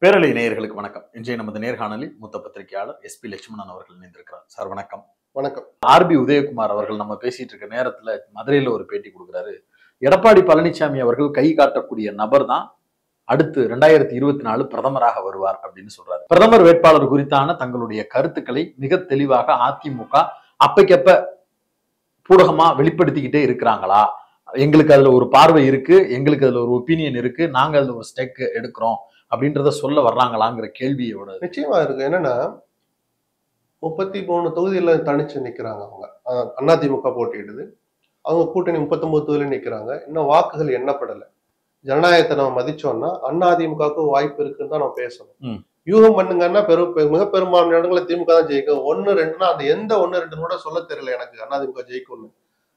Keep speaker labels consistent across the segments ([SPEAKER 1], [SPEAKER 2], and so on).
[SPEAKER 1] பேரலை நேயர்களுக்கு வணக்கம். இன்றைய நமது நேர்காணலில் மூத்த பத்திரிகையாளர் எஸ்பி லட்சுமணன் அவர்கள் இணைந்திருக்கிறார். சார் வணக்கம்.
[SPEAKER 2] வணக்கம்.
[SPEAKER 1] ஆர்பி உதயகுமார் அவர்கள் நம்ம பேசிட்டு இருக்க நேரத்துல மதுரையில ஒரு பேட்டி கொடுக்குறாரு. எடப்பாடி பழனிசாமி அவர்கள் கை காட்டக்கூடிய நபர் தான் அடுத்து 2024 பிரதமராக வருவார் அப்படின்னு சொல்றாரு. பிரதமர் வேட்பாளர் குறித்தான தங்களுடைய கருத்துக்களை மிக தெளிவாக அதிமுக அப்பைக்கப்ப பூடகமா வெளிப்படுத்திக்கிட்டே இருக்கிறாங்களா? எங்களுக்கு அதுல ஒரு பார்வை இருக்கு, எங்களுக்கு அதுல ஒரு ஒப்பீனியன் இருக்கு, நாங்க அதுல ஒரு ஸ்டெக் எடுக்கிறோம் அப்படின்றத சொல்ல வர்றாங்களாங்கிற கேள்வியோட
[SPEAKER 2] நிச்சயமா இருக்கு. என்னன்னா 33 தொகுதியில தனிச்சு நிக்கிறாங்க அவங்க. அதிமுக போட்டியிடுது. அவங்க கூட்டணி 39 தொகுதியில நிக்கிறாங்க. இன்னும் வாக்குகள் எண்ணப்படல. ஜனநாயகத்தை நம்ம மதிச்சோம்னா அதிமுகவுக்கு வாய்ப்பு இருக்குன்னு தான் நம்ம பேசணும். யூகம் பண்ணுங்கன்னா மிக பெரும்பாலான இடங்களை திமுக தான் ஜெயிக்கும். 1-2னா அந்த எந்த 1-2 கூட சொல்ல தெரியல எனக்கு அதிமுக ஜெயிக்கும்னு.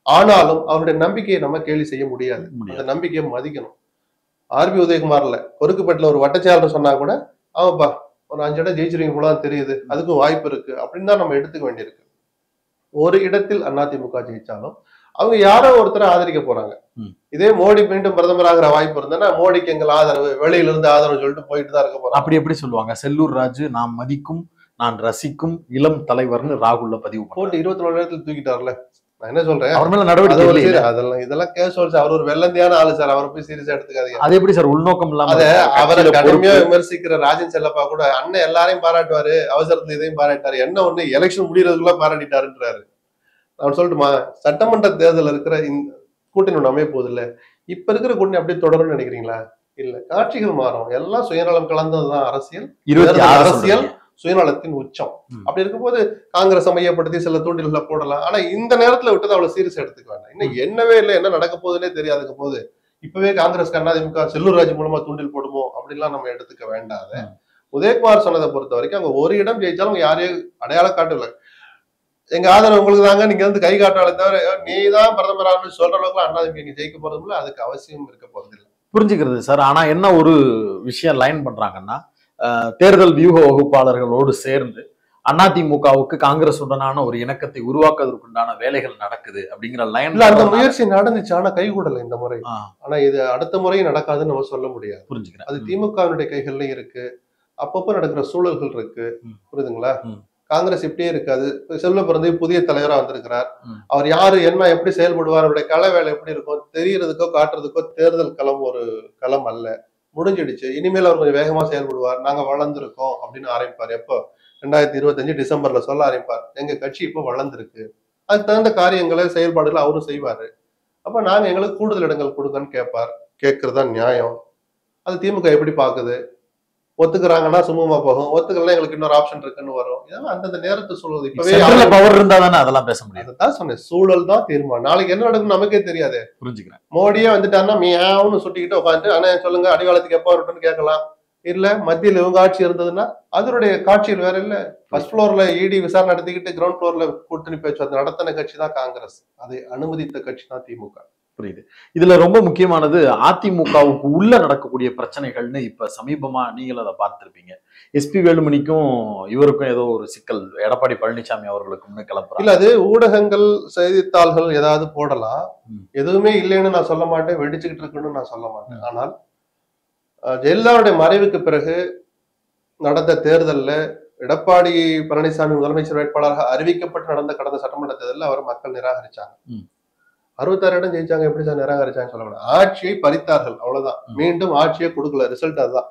[SPEAKER 2] ஆனாலும் அவருடைய நம்பிக்கையை நம்ம கேலி செய்ய முடியாது. அந்த நம்பிக்கையை மதிக்கணும். ஆர்பி உதயகுமார்ல பொறுக்குப்பேட்டில் ஒரு வட்டச்சாளர் சொன்னா கூட ஆமாப்பா ஒரு 5 இடம் ஜெயிச்சிருவீங்க போல தெரியுது, அதுக்கும் வாய்ப்பு இருக்கு அப்படின்னு தான் நம்ம எடுத்துக்க வேண்டியிருக்கு. ஒரு இடத்தில் அதிமுக ஜெயிச்சாலும் அவங்க யாரோ ஒருத்தரை ஆதரிக்க போறாங்க. இதே மோடி மீண்டும் பிரதமராகிற வாய்ப்பு இருந்தா மோடிக்கு எங்கள் ஆதரவு, வெளியில இருந்து ஆதரவு சொல்லிட்டு போயிட்டு தான் இருக்க போறாங்க.
[SPEAKER 1] அப்படி எப்படி சொல்லுவாங்க? செல்லூர் ராஜு நாம் மதிக்கும் நான் ரசிக்கும் இளம் தலைவர்னு ராகுல்ல பதிவு
[SPEAKER 2] போட்டு 24 இடத்துல தூக்கிட்டார்ல. நான் என்ன சொல்றேன்,
[SPEAKER 1] அவர் மேல நடவடிக்கை
[SPEAKER 2] அதெல்லாம் இதெல்லாம் கேஷுவல். அவர் ஒரு வெள்ளந்தியான ஆளு சார், அவரை போய் சீரியஸா எடுத்துக்காதீங்க.
[SPEAKER 1] அது எப்படி சார் உள்நோக்கம் இல்லாம
[SPEAKER 2] அவரை கடுமையா விமர்சிக்கிற ராஜன் செல்லப்பா கூட அண்ணன் எல்லாரையும் பாராட்டுவாரு, அவசரத்துல இதையும் பாராட்டாரு, என்ன ஒண்ணு எலெக்ஷன் முடியறதுக்குள்ள பாராட்டிட்டாருன்றாரு. நான் சொல்லட்டுமா, சட்டமன்ற தேர்தல் இருக்கிற இந்த கூட்டணி ஒண்ணு அமைய போகுது இல்ல, இப்ப இருக்கிற கூட்டணி அப்படியே தொடரும்னு நினைக்கிறீங்களா? இல்ல, காட்சிகள் மாறும். எல்லாம் சுயநலம் கலந்ததுதான் அரசியல். அரசியல் சுயநலத்தின் உச்சம். அப்படி இருக்கும்போது காங்கிரஸ் மையப்படுத்தி சில தூண்டில்களை போடலாம். ஆனா இந்த நேரத்துல விட்டது அவ்வளவு சீரியஸ் எடுத்துக்க வேண்டாம். இன்னும் என்னவே இல்லை, என்ன நடக்க போகுதுன்னே தெரியாதுக்கு போது இப்பவே காங்கிரஸ் அதிமுக செல்லூர் ராஜு மூலமா தூண்டில் போடுமோ அப்படின்லாம் நம்ம எடுத்துக்க வேண்டாத. உதயகுமார் சொன்னதை பொறுத்த வரைக்கும் அவங்க ஒரு இடம் ஜெயிச்சாலும் அவங்க யாரையும் அடையாளம் காட்டல. எங்க ஆதரவு உங்களுக்கு தாங்க, நீங்க வந்து கை காட்டாலே தவிர நீ தான் பிரதமரான்னு சொல்ற அளவுக்கு அதிமுக நீங்க ஜெயிக்க போறதும் இல்லை, அதுக்கு அவசியம் இருக்க போறது இல்லை.
[SPEAKER 1] புரிஞ்சுக்கிறது சார். ஆனா என்ன ஒரு விஷயம் லைன் பண்றாங்கன்னா, தேர்தல் வியூக வகுப்பாளர்களோடு சேர்ந்து அதிமுகவுக்கு காங்கிரஸ் உடனான ஒரு இணக்கத்தை உருவாக்குவதற்குண்டான வேலைகள் நடக்குது அப்படிங்கிற லைன்ல
[SPEAKER 2] அந்த முயற்சி நடந்துச்சு. ஆனா கைகூடல இந்த முறை. ஆனா இது அடுத்த முறையும் நடக்காதுன்னு நம்ம சொல்ல முடியாது.
[SPEAKER 1] புரிஞ்சுக்கிறேன். அது
[SPEAKER 2] திமுகவினுடைய கைகள்லயும் இருக்கு, அப்பப்போ நடக்கிற சூழல்கள் இருக்கு. புரியுதுங்களா? காங்கிரஸ் இப்படியே இருக்காது. செல்வ பிறந்தை புதிய தலைவரா வந்திருக்கிறார். அவர் யாரு என்ன எப்படி செயல்படுவார், அவருடைய கள வேலை எப்படி இருக்கும் தெரியறதுக்கோ காட்டுறதுக்கோ தேர்தல் களம் ஒரு களம் அல்ல. முடிஞ்சிடுச்சு. இனிமேல் அவர் கொஞ்சம் வேகமா செயல்படுவார். நாங்க வளர்ந்துருக்கோம் அப்படின்னு ஆரம்பிப்பார். எப்போ 2025 டிசம்பர்ல சொல்ல ஆரம்பிப்பார், எங்க கட்சி இப்போ வளர்ந்துருக்கு, அதுக்கு தகுந்த காரியங்களை செயல்பாடுகளை அவரும் செய்வாரு. அப்ப நாங்க எங்களுக்கு கூடுதல் இடங்கள் கொடுங்கன்னு கேட்பார். கேட்கறதா நியாயம். அது திமுக எப்படி பாக்குது? ஒத்துக்கிறாங்கன்னா சுமூகமா போகும், ஒத்துக்கலாம் எங்களுக்கு இன்னொரு ஆப்ஷன் இருக்குன்னு வரும். இதெல்லாம் அந்தந்த நேரத்தை சொல்றது. இப்பவே
[SPEAKER 1] பவர் இருந்தா தானே அதெல்லாம் பேச முடியாது.
[SPEAKER 2] அதான் சொன்னேன், சூழல் தான் தீர்மானம். நாளைக்கு என்ன நடக்கும் நமக்கே தெரியாது.
[SPEAKER 1] புரிஞ்சுக்கிறேன்.
[SPEAKER 2] மோடியே வந்துட்டாருன்னா மியாவுன்னு சுட்டிக்கிட்டு உட்காந்து ஆனா சொல்லுங்க அடிகாலத்துக்கு எப்ப வரட்டும்னு கேட்கலாம். இல்ல மத்தியில் இவங்க ஆட்சி இருந்ததுன்னா அதனுடைய காட்சியில் வேற இல்ல. ஃபர்ஸ்ட் ஃப்ளோர்ல இடி விசாரணை நடத்திக்கிட்டு கிரவுண்ட் ஃப்ளோர்ல கூட்டணி பேச்சு நடத்தின கட்சி தான் காங்கிரஸ். அதை அனுமதித்த கட்சி தான் திமுக.
[SPEAKER 1] புரியுது. இதுல ரொம்ப முக்கியமானது அதிமுகவுக்கு உள்ள நடக்கக்கூடிய பிரச்சனைகள்னு இப்ப சமீபமா நீங்களும் அதை பார்த்திருப்பீங்க. எஸ்பி வேலுமணிக்கும் இவருக்கும் ஏதோ ஒரு சிக்கல் எடப்பாடி பழனிசாமி அவர்களுக்கும் கிளம்புறாங்க.
[SPEAKER 2] இல்ல, அது ஊடகங்கள் செய்தித்தாள்கள் ஏதாவது போடலாம். எதுவுமே இல்லைன்னு நான் சொல்ல மாட்டேன், வெடிச்சுக்கிட்டு இருக்குன்னு நான் சொல்ல மாட்டேன். ஆனால் ஜெயலலிதாவுடைய மறைவுக்கு பிறகு நடந்த தேர்தல்ல எடப்பாடி பழனிசாமி முதலமைச்சர் வேட்பாளராக அறிவிக்கப்பட்டு நடந்த கடந்த சட்டமன்ற தேர்தலில் அவர் மக்கள் நிராகரிச்சாங்க. 66 இடம் ஜெயிச்சாங்க. எப்படி சார் நிராகரிச்சாங்க சொல்லக்கூடாது. ஆட்சியை பறித்தார்கள், அவ்வளவுதான். மீண்டும் ஆட்சியை கொடுக்கல. ரிசல்ட் அதுதான்.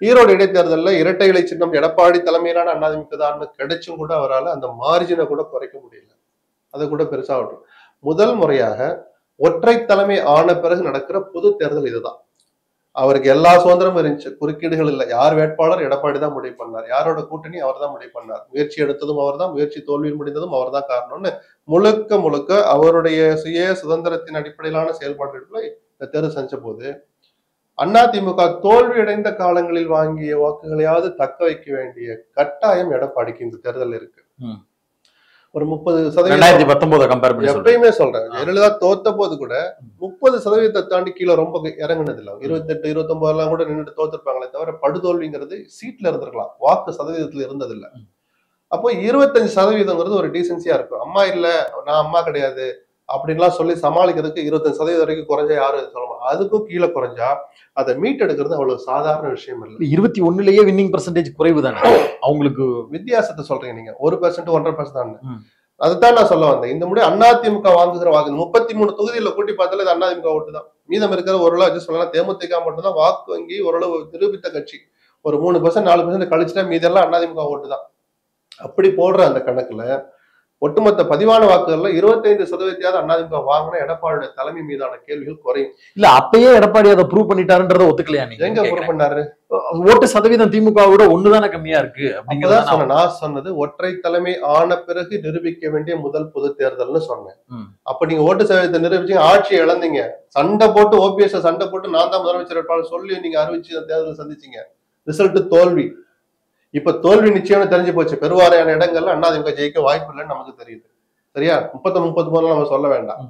[SPEAKER 2] ஈரோடு இடைத்தேர்தலில் இரட்டை இலை சின்னம் எடப்பாடி தலைமையிலான அதிமுக தான் கிடைச்சும் கூட அவரால் அந்த மார்ஜினை கூட குறைக்க முடியல. அதை கூட பெருசாகட்டும். முதல் முறையாக ஒற்றை தலைமை ஆன பிறகு நடக்கிற பொது தேர்தல் இதுதான். அவருக்கு எல்லா சுதந்திரமும் இருந்துச்சு, குறுக்கீடுகள் இல்லை. யார் வேட்பாளர் எடப்பாடி தான் முடிவு பண்ணார், யாரோட கூட்டணி அவர் தான் முடிவு பண்ணார், முயற்சி எடுத்ததும் அவர் தான், முயற்சி தோல்வியில் முடிந்ததும் அவர் தான் காரணம்னு முழுக்க முழுக்க அவருடைய சுய சுதந்திரத்தின் அடிப்படையிலான செயல்பாடுகளை இந்த தேர்தல் செஞ்ச போது அதிமுக தோல்வியடைந்த காலங்களில் வாங்கிய வாக்குகளையாவது தக்க வைக்க வேண்டிய கட்டாயம் எடப்பாடிக்கு இந்த தேர்தல் இருக்கு. ஒரு 30% எப்பயுமே சொல்றேன். ஜெயலலிதா தோத்த போது கூட 30% தாண்டி கீழே ரொம்ப இறங்குனது இல்லை. 28, 29 எல்லாம் கூட நின்று தோத்துருப்பாங்களே தவிர படுதோல்விங்கிறது சீட்ல இருந்திருக்கலாம், வாக்கு சதவீதத்துல இருந்தது இல்லை. அப்போ 25% ஒரு டீசென்சியா இருக்கும். அம்மா இல்ல, நான் அம்மா கிடையாது, அப்படின்லாம் சொல்லி சமாளிக்கிறதுக்கு 25% வரைக்கும் குறைஞ்சா யாரும் சொல்லலாம். அதுக்கும் கீழே குறைஞ்சா அதை மீட் எடுக்கிறது அவ்வளவு சாதாரண விஷயம் இல்லை.
[SPEAKER 1] 21லயே வின்னிங் பெர்சன்டேஜ் குறைவு தானே அவங்களுக்கு.
[SPEAKER 2] வித்தியாசத்தை சொல்றீங்க நீங்க, 1% 1.5% தான். அதுதான் நான் சொல்ல வந்தேன். இந்த முறை அதிமுக வாங்குகிற வாக்கு 33 தொகுதியில கூட்டி பார்த்தாலே இது அதிமுக ஓட்டு தான். மீதம் இருக்கிற ஓரளவு சொல்லலாம் தேமுதிக மட்டும் தான் வாக்கு வங்கி ஓரளவு நிரூபித்த கட்சி. ஒரு 3% 4% கழிச்சுட்டா மீதெல்லாம் அதிமுக ஓட்டு தான். அப்படி போடுற அந்த கணக்குல ஒட்டுமொத்த பதிவான வாக்குகள்ல 25% அதிமுக வாங்கின எடப்பாடியோட தலைமை மீதான கேள்விகள் குறையும்.
[SPEAKER 1] இல்ல அப்பயே எடப்பாடி அதை ப்ரூவ் பண்ணிட்டாருன்றத ஒத்துக்கலையா நீங்க?
[SPEAKER 2] எங்க ப்ரூவ் பண்ணாரு?
[SPEAKER 1] ஓட்டு சதவீதம் திமுக விட 1 கம்மியா இருக்கு
[SPEAKER 2] அப்படிங்கறத சொன்னேன். நான் சொன்னது ஒற்றை தலைமை ஆன பிறகு நிரூபிக்க வேண்டிய முதல் பொது தேர்தல்னு சொன்னேன். அப்ப நீங்க ஓட்டு சதவீதத்தை நிரூபிச்சீங்க, ஆட்சியை இழந்தீங்க. சண்டை போட்டு ஓபிஎஸ் சண்டை போட்டு நான் தான் முதலமைச்சர் வேட்பாளர் சொல்லி நீங்க அறிவிச்சு தேர்தல் சந்திச்சீங்க. ரிசல்ட் தோல்வி. இப்ப தோல்வி நிச்சயம் தெரிஞ்சு போச்சு. பெருவாரியான இடங்கள்ல அதிமுக ஜெயிக்க வாய்ப்பு இல்லைன்னு நமக்கு தெரியுது. சரியா? 33 நம்ம சொல்ல வேண்டாம்.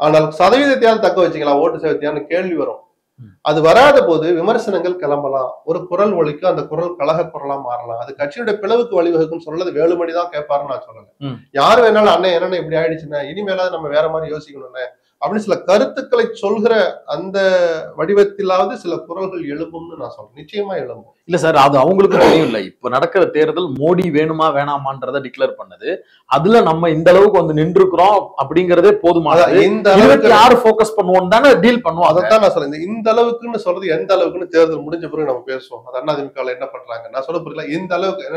[SPEAKER 2] ஆனால் சதவீதத்தையாவது தக்க வச்சுக்கலாம், ஓட்டு சதவீதத்தையான்னு கேள்வி வரும். அது வராத போது விமர்சனங்கள் கிளம்பலாம். ஒரு குரல் ஒலிக்கு அந்த குரல் கழக குரலா மாறலாம். அது கட்சியுடைய பிளவுக்கு வழிவகுக்கும் சொல்றது வேலுமணி தான் கேட்பாருன்னு நான் சொல்லல. யாரு வேணாலும் அண்ணன் என்னென்ன இப்படி ஆயிடுச்சுன்னா இனிமேலாவது நம்ம வேற மாதிரி யோசிக்கணும்னு அப்படின்னு சில கருத்துக்களை சொல்கிற அந்த வடிவத்திலாவது சில குரல்கள் எழுப்பும்னு நான் சொல்றேன். நிச்சயமா எழும்பும்.
[SPEAKER 1] இல்ல சார், அது அவங்களுக்கு தெரியும். இல்ல இப்ப நடக்கிற தேர்தல் மோடி வேணுமா வேணாமான்றத டிக்ளேர் பண்ணது. அதுல நம்ம இந்த அளவுக்கு வந்து நின்றுக்கிறோம் அப்படிங்கறதே போதுமானது. இந்த அளவுக்கு யாரு போக்கஸ் பண்ணுவோம் தானே டீல் பண்ணுவோம்.
[SPEAKER 2] அதைத்தான் நான் சொல்றேன். இந்த அளவுக்குன்னு சொல்றது எந்த அளவுக்குன்னு தேர்தல் முடிஞ்ச பிறகு நம்ம பேசுவோம். அது அதிமுக என்ன பண்றாங்க நான் சொல்ல புரியல. இந்த அளவுக்கு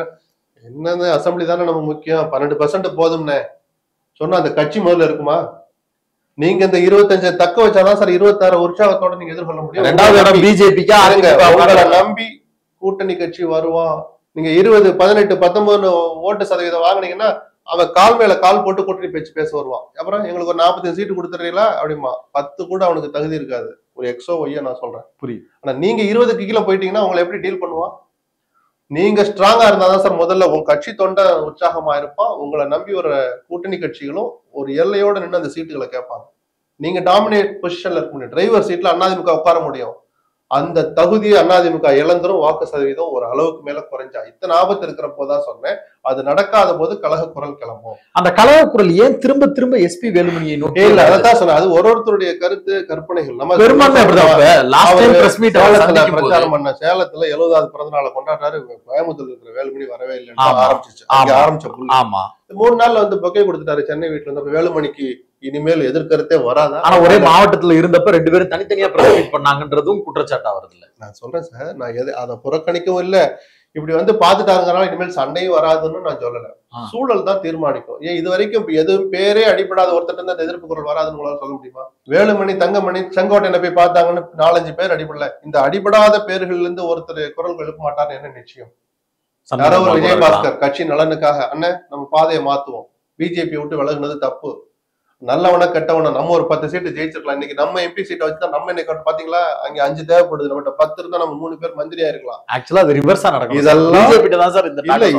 [SPEAKER 2] என்னன்னு அசம்பிளி தானே நம்ம முக்கியம். 12% போதும்னே சொன்னா அந்த கட்சி முதல்ல இருக்குமா? நீங்க இந்த 25 தக்க வச்சாதான் சார் 26 உற்சாகத்தோட நீங்க எதிர்கொள்ள முடியும்.
[SPEAKER 1] ரெண்டாவது இடம் பிஜேபிக்கு
[SPEAKER 2] அவங்களை நம்பி கூட்டணி கட்சி வருவான். நீங்க 20, 18, 19 ஓட்டு சதவீதம் வாங்கினீங்கன்னா அவன் கால் மேல கால் போட்டு கூட்டணி பேச வருவான். அப்புறம் எங்களுக்கு ஒரு 45 சீட்டு கொடுத்துறீங்களா அப்படிமா 10 கூட அவனுக்கு தகுதி இருக்காது. ஒரு எக்ஸோ ஒய்யா நான் சொல்றேன்.
[SPEAKER 1] புரியுது.
[SPEAKER 2] ஆனா நீங்க 20க்கு கீழே போயிட்டீங்கன்னா உங்களை எப்படி டீல் பண்ணுவான்? நீங்க ஸ்ட்ராங்கா இருந்தாதான் சார் முதல்ல உங்க கட்சி தொண்டை உற்சாகமா இருப்பான். உங்களை நம்பி ஒரு கூட்டணி கட்சிகளும் ஒரு எல்லையோட நின்று அந்த சீட்டுகளை கேட்பாங்க. நீங்க டாமினேட் பொசிஷன்ல இருக்க முடியும். டிரைவர் சீட்ல அதிமுக உட்கார முடியும். அந்த தகுதியை அதிமுக இழந்துரும். வாக்கு சதவீதம் ஒரு அளவுக்கு மேல குறைஞ்சா இத்தனை ஆபத்து இருக்கிறப்போதான் சொன்னேன். அது நடக்காத போது கழக குரல் கிளம்பும்.
[SPEAKER 1] அந்த கழக குரல் ஏன் திரும்ப திரும்ப எஸ்பி வேலுமணியை நோக்கி?
[SPEAKER 2] இல்ல அதான் சொன்னேன். அது ஒருத்தருடைய கருத்து கற்பனைகள். நம்ம பிரச்சாரம் பண்ண சேலத்துல 70வது பிறந்த நாளை கொண்டாடுறாரு. கோயம்புத்தூர்ல இருக்கிற வேலுமணி வரவே இல்லை ஆரம்பிச்ச 3 நாள்ல வந்து பொக்கே கொடுத்துட்டாரு சென்னை வீட்டுல இருந்து. வேலுமணிக்கு இனிமேல் எதிர்கருத்தே வராதா?
[SPEAKER 1] ஆனா ஒரே மாவட்டத்துல இருந்தப்ப 2 பேரும் தனித்தனியா பிரச்சனை பண்ணாங்கன்றதும் குற்றச்சாட்டா வருது இல்ல.
[SPEAKER 2] நான் சொல்றேன் சார், நான் அதை புறக்கணிக்கவும் இல்ல. இப்படி வந்து பாத்துட்டாருங்கனால இனிமேல் சண்டையும் வராதுன்னு நான் சொல்லல. சூழல் தான் தீர்மானிக்கும். ஏன் இது வரைக்கும் எதுவும் பேரே அடிப்படாத ஒருத்தர் இருந்து அந்த எதிர்ப்பு குரல் வராதுன்னு உங்களால சொல்ல முடியுமா? வேலுமணி, தங்கமணி, செங்கோட்டையில போய் பார்த்தாங்கன்னு 4-5 பேர் அடிப்படல. இந்த அடிபடாத பேர்கள்ல இருந்து ஒருத்தர் குரல் எழுப்ப மாட்டான்னு என்ன நிச்சயம்? யாரோ ஒரு விஜயபாஸ்கர் கட்சி நலனுக்காக அண்ணன் நம்ம பாதையை மாத்துவோம், பிஜேபி விட்டு விலகுனது தப்பு, நல்லவன கெட்டவன நம்ம ஒரு 10 சீட்டு ஜெயிச்சிருக்கலாம். இன்னைக்கு நம்ம எம்பி சீட்டை வச்சுதான் நம்ம இன்னைக்கு பாத்தீங்களா அங்க 5 தேவைப்படுது. நம்ம 10 இருந்தா நம்ம 3 பேர் மந்திரியா இருக்கலாம்.
[SPEAKER 1] ஆக்சுவலா அது ரிவர்ஸா நடக்கும்.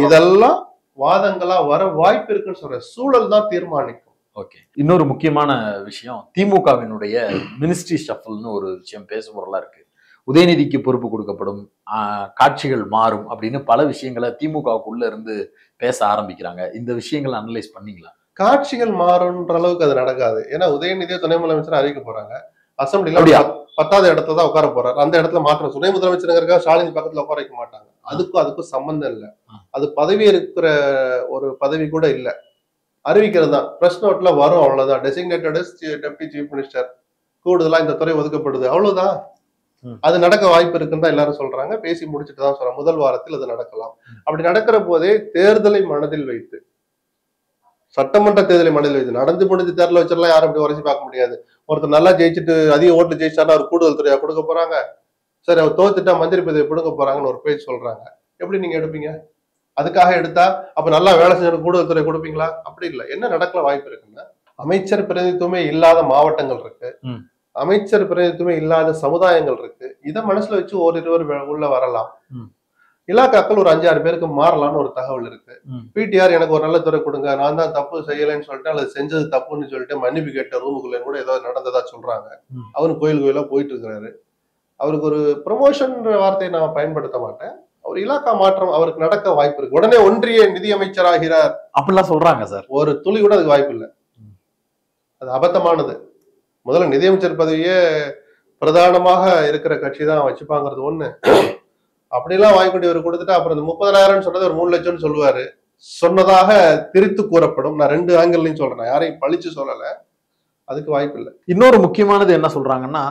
[SPEAKER 2] இதெல்லாம் வாதங்களா வர வாய்ப்பு இருக்குன்னு சொல்ற. சூழல் தான் தீர்மானிக்கும்.
[SPEAKER 1] ஓகே, இன்னொரு முக்கியமான விஷயம், திமுகவினுடைய மினிஸ்ட்ரி ஷஃபல்னு ஒரு விஷயம் பேச பொருளா இருக்கு. உதயநிதிக்கு பொறுப்பு கொடுக்கப்படும், காட்சிகள் மாறும் அப்படின்னு பல விஷயங்களை திமுகவுக்குள்ள இருந்து பேச ஆரம்பிக்கிறாங்க. இந்த விஷயங்களை அனலைஸ் பண்ணீங்களா?
[SPEAKER 2] காட்சிகள் மாறும்ன்ற அளவுக்கு அது நடக்காது. ஏன்னா உதயநிதியை துணை முதலமைச்சர் அறிவிக்க போறாங்க. அசம்பிளில 10வது இடத்துல தான் உட்கார போறாரு. அந்த இடத்துல மாற்றம். துணை முதலமைச்சருங்கிறதுக்காக ஸ்டாலின் பக்கத்துல உட்கார வைக்க மாட்டாங்க. அதுக்கும் சம்பந்தம் இல்லை. அது பதவி இருக்கிற ஒரு பதவி கூட இல்லை. அறிவிக்கிறது தான். பிரஸ் நோட்ல வரும், அவ்வளவுதான். டெசிக்னேட்டட் டெப்டி சீஃப் மினிஸ்டர், கூடுதலா இந்த துறை ஒதுக்கப்படுது, அவ்வளவுதான். அது நடக்க வாய்ப்பு இருக்குன்னு தான் எல்லாரும் சொல்றாங்க. பேசி முடிச்சுட்டு தான் சொல்றாங்க முதல் வாரத்தில் அது நடக்கலாம். அப்படி நடக்கிற போதே தேர்தலை மனதில் வைத்து, சட்டமன்ற தேர்தலை மனதில் வைத்து, நடந்து முடிஞ்ச தேர்தலை வச்சிடலாம் யாரும் அப்படி உரைச்சி பார்க்க முடியாது. ஒருத்தர் நல்லா ஜெயிச்சுட்டு அதிக ஓட்டு ஜெயிச்சாருன்னா அவர் கூடுதல் துறையா கொடுக்க போறாங்க. சரி, அவர் தோத்துட்டா மந்திரி பதவி கொடுக்க போறாங்கன்னு ஒரு பேச்சு சொல்றாங்க. எப்படி நீங்க எடுப்பீங்க? அதுக்காக எடுத்தா அப்ப நல்லா வேலை செஞ்சு கூடுதல் துறை கொடுப்பீங்களா? அப்படி இல்லை. என்ன நடக்கல வாய்ப்பு இருக்குன்னா, அமைச்சர் பிரதிநிதித்துவமே இல்லாத மாவட்டங்கள் இருக்கு, அமைச்சர் பிரதிநிதித்துவமே இல்லாத சமுதாயங்கள் இருக்கு. இதை மனசுல வச்சு ஓரிருவர் உள்ள வரலாம். இலாக்காக்கள் ஒரு 5-6 பேருக்கு மாறலாம்னு ஒரு தகவல் இருக்கு. பிடிஆர் எனக்கு ஒரு நல்ல துறை கொடுங்க, நான் தான் தப்பு செய்யலைன்னு சொல்லிட்டு அல்லது செஞ்சது தப்புன்னு சொல்லிட்டு மன்னிப்பு கேட்ட ரூமுக்குள்ள கூட ஏதோ நடந்ததா சொல்றாங்க. அவரு கோயில் கோயிலா போயிட்டு இருக்கிறாரு. அவருக்கு ஒரு ப்ரமோஷன் வார்த்தையை நான் பயன்படுத்த மாட்டேன். அவர் இலாக்கா மாற்றம் அவருக்கு நடக்க வாய்ப்பு இருக்கு. உடனே ஒன்றிய நிதி அமைச்சர் ஆகிறார் அப்படிலாம் சொல்றாங்க சார். ஒரு துளி கூட அதுக்கு வாய்ப்பு இல்லை. அது அபத்தமானது. முதல்ல நிதியமைச்சர் பதவியே பிரதானமாக இருக்கிற கட்சி தான் வச்சுப்பாங்கிறது ஒண்ணு. அப்படிலாம் வாய்க்குட்டி ஒரு கொடுத்துட்டு அப்புறம் இந்த 30,000 சொன்னது ஒரு 3 லட்சம்னு சொல்லுவாரு. சொன்னதாக திரித்து கூறப்படும். நான் 2 ஆங்கிள்லையும் சொல்றேன். நான் யாரையும் பழிச்சு சொல்லல. அதுக்கு வாய்ப்பு இல்லை.
[SPEAKER 1] இன்னொரு முக்கியமானது என்ன சொல்றாங்கன்னா,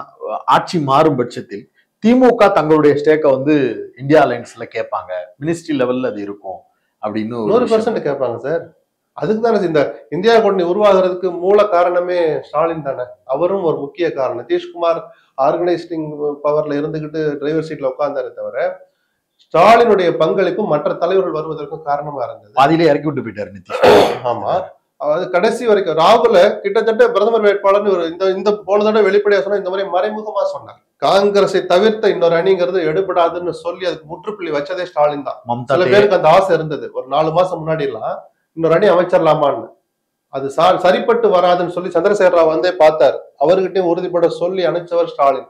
[SPEAKER 1] ஆட்சி மாறும் பட்சத்தில் திமுக தங்களுடைய ஸ்டேக்கை வந்து இந்தியா அலையன்ஸ்ல கேட்பாங்க, மினிஸ்ட்ரி லெவல்ல அது இருக்கும் அப்படின்னு
[SPEAKER 2] 100% கேட்பாங்க சார். அதுக்கு தானே இந்த இந்தியா கூட்டணி உருவாகிறதுக்கு மூல காரணமே ஸ்டாலின் தானே. அவரும் ஒரு முக்கிய காரணம். நிதிஷ்குமார் ஆர்கனைசிங் பவர்ல இருந்துகிட்டு டிரைவர் சீட்ல உட்கார்ந்தாரு தவிர ஸ்டாலினுடைய பங்களிப்பும் மற்ற தலைவர்கள் வருவதற்கும் காரணமா இருந்தது.
[SPEAKER 1] பாதியிலே இறக்கி விட்டு போயிட்டாரு நிதிஷ்.
[SPEAKER 2] ஆமா, அது கடைசி வரைக்கும் ராகுல கிட்டத்தட்ட பிரதமர் வேட்பாளர்னு ஒரு இந்த போன தடவை வெளிப்படையா சொன்னா இந்த மாதிரி மறைமுகமா சொன்னார். காங்கிரஸை தவிர்த்த இன்னொரு அணிங்கிறது எடுபடாதுன்னு சொல்லி அதுக்கு முற்றுப்புள்ளி வச்சதே ஸ்டாலின் தான். சில பேருக்கு அந்த ஆசை இருந்தது. ஒரு 4 மாசம் முன்னாடி எல்லாம் இன்னொரு அணி அமைச்சிடலாமான்னு. அது சரிப்பட்டு வராதுன்னு சொல்லி சந்திரசேகர ராவ் வந்தே பார்த்தார். அவர்கிட்டயும் உறுதிப்பட சொல்லி அனுப்பிச்சவர் ஸ்டாலின்.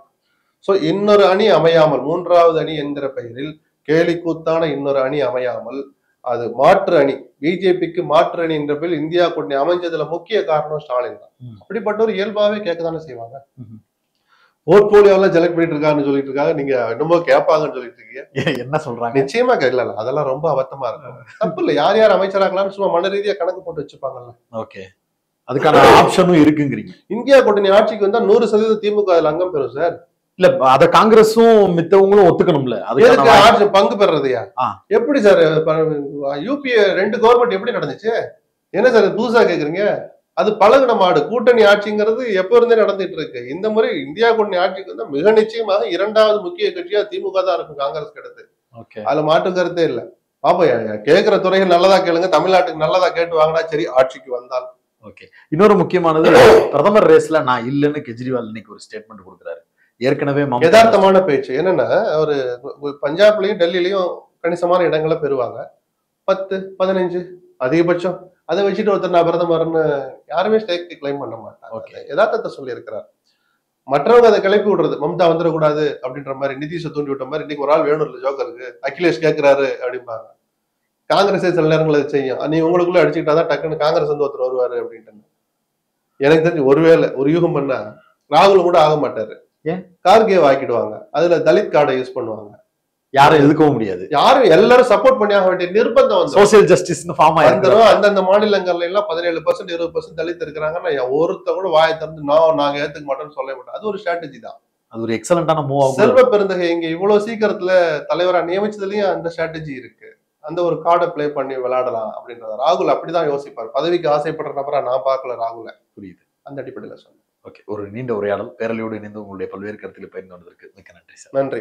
[SPEAKER 2] சோ இன்னொரு அணி அமையாமல், 3வது அணி என்கிற பெயரில் கேலி கூத்தான இன்னொரு அணி அமையாமல் அது மாற்று அணி, பிஜேபிக்கு மாற்று அணி என்ற பேரில் இந்தியா கூட்டணி அமைஞ்சதுல முக்கிய காரணம் ஸ்டாலின் தான். அப்படிப்பட்ட ஒரு இயல்பாவே கேட்கதானே செய்வாங்க. போர்ட்போலியோல செலக்ட் பண்ணிட்டு இருக்காருன்னு சொல்லிட்டு இருக்காங்க. நீங்க இன்னமும் கேட்பாங்கன்னு சொல்லிட்டு இருக்கீங்க.
[SPEAKER 1] என்ன சொல்றாங்க?
[SPEAKER 2] நிச்சயமா கேட்கல. அதெல்லாம் ரொம்ப அபத்தமா இருக்கும். தப்பு இல்ல. யார் யார் அமைச்சராகலாம்னு சும்மா மன ரீதியா கணக்கு போட்டு வச்சுப்பாங்கல்ல.
[SPEAKER 1] ஓகே, அதுக்கான ஆப்ஷனும் இருக்குங்கிறீங்க.
[SPEAKER 2] இந்தியா கூட்டணி ஆட்சிக்கு வந்தா 100% திமுக அதுல அங்கம் பெறும் சார்.
[SPEAKER 1] இல்ல, அத காங்கிரஸும் மித்தவங்களும் ஒத்துக்கணும்ல.
[SPEAKER 2] அதுக்கு ஆட்சி பங்கு பெறதையா? எப்படி சார் யூபிஏ 2 கவர்மெண்ட் எப்படி நடந்துச்சு? என்ன சார் புதுசா கேக்குறீங்க? அது பழகுன மாடு. கூட்டணி ஆட்சிங்கிறது எப்ப இருந்தே நடந்துட்டு இருக்கு. இந்த முறை இந்தியா கூட்டணி ஆட்சிக்கு வந்து மிக நிச்சயமாக 2வது முக்கிய கட்சியா திமுக தான் இருக்கும் காங்கிரஸ் கிடையாது. அதுல மாற்று கருத்தே இல்ல. பாப்பா கேட்கிற துறைகள் நல்லதா கேளுங்க. தமிழ்நாட்டுக்கு நல்லதா கேட்டு வாங்கினா சரி, ஆட்சிக்கு வந்தால்.
[SPEAKER 1] ஓகே, இன்னொரு முக்கியமானது பிரதமர் ரேஸ்ல நான் இல்லன்னு கெஜ்ரிவால் இன்னைக்கு ஒரு ஸ்டேட்மெண்ட் கொடுக்குறாரு. ஏற்கனவே
[SPEAKER 2] யதார்த்தமான பேச்சு. என்னன்னா ஒரு பஞ்சாப்லயும் டெல்லியிலயும் கணிசமான இடங்களை பெறுவாங்க. 10, 15 அதிகபட்சம். அதை வச்சுட்டு ஒருத்தர் நான் பிரதமர்னு யாருமே ஸ்டேக் கிளைம் பண்ண மாட்டாங்க. யதார்த்தத்தை சொல்லி இருக்கிறார். மற்றவங்க அதை கிளப்பி விடுறது, மம்தா வந்துடக்கூடாது அப்படின்ற மாதிரி, நிதிஷை தூண்டி விட்ட மாதிரி. இன்னைக்கு ஒரு ஆள் வேணும் இல்ல ஜோக்கருக்கு, அகிலேஷ் கேட்கிறாரு அப்படிம்பாங்க. காங்கிரஸே சில நேரங்கள் அதை செய்யும். நீ உங்களுக்குள்ள அடிச்சுக்கிட்டாதான் டக்குன்னு காங்கிரஸ் வந்து ஒருத்தர் வருவாரு அப்படின்ட்டு. எனக்கு தெரிஞ்சு ஒருவேளை ஒரு யூகம் பண்ணா ராகுல் கூட ஆக மாட்டாரு. கார்கே ஆக்கிடுவாங்க. அதுல தலித் கார்டை யூஸ் பண்ணுவாங்க.
[SPEAKER 1] யாரும் எதுக்கவும் முடியாது.
[SPEAKER 2] யாரும் எல்லாரும் சப்போர்ட் பண்ணி ஆக வேண்டிய நிர்பந்தம் வந்து
[SPEAKER 1] சோசியல் ஜஸ்டிஸ் ஃபார்ம் ஆயிருக்கும்.
[SPEAKER 2] அந்தந்த மாநிலங்கள்ல எல்லாம் 17%, 20% தலித் இருக்கிறாங்கன்னா ஒருத்த கூட வாயை திறந்து நாங்க ஏத்துக்க மாட்டோம்னு சொல்ல மாட்டோம். அது ஒரு ஸ்ட்ராட்டஜி தான். அது ஒரு எக்ஸலண்டான மூவ் ஆகும். செல்வ பெருந்தகை இங்க இவ்வளவு சீக்கிரத்துல தலைவரா நியமிச்சதுலயும் அந்த ஸ்ட்ராட்டஜி இருக்கு. அந்த ஒரு கார்டை பிளே பண்ணி விளையாடலாம் அப்படின்றத ராகுல் அப்படிதான் யோசிப்பார். பதவிக்கு ஆசைப்படுற நபரா நான் பார்க்கல ராகுல. புரியுது. அந்த அடிப்படையில சொன்னேன். ஓகே, ஒரு நீண்ட உரையாடல். பேரலையோடு இணைந்து உங்களுடைய பல்வேறு கருத்துக்களை பகிர்ந்து கொண்டதற்கு மிக்க நன்றி சார். நன்றி.